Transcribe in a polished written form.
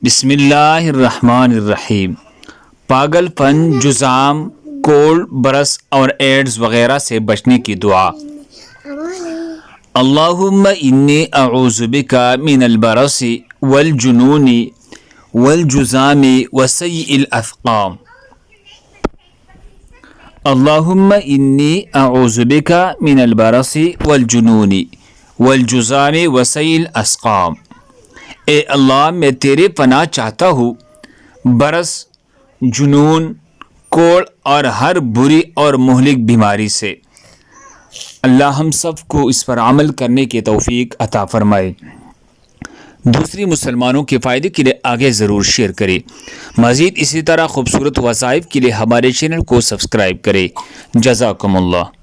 بسم اللہ الرحمن الرحیم۔ پاگل پن، جزام، کولڈ، برس اور ایڈز وغیرہ سے بچنے کی دعا۔ اللہم انی اعوذ بک من البرص والجنون والجزام وسیء الاسقام۔ اللہم انی اعوذ بک من البرص والجنون والجزام وسیء الاسقام۔ اے اللہ، میں تیرے پناہ چاہتا ہوں برس، جنون، کوڑ اور ہر بری اور مہلک بیماری سے۔ اللہ ہم سب کو اس پر عمل کرنے کی توفیق عطا فرمائے۔ دوسری مسلمانوں کے فائدے کے لیے آگے ضرور شیئر کریں۔ مزید اسی طرح خوبصورت وظائف کے لیے ہمارے چینل کو سبسکرائب کریں۔ جزاکم اللہ۔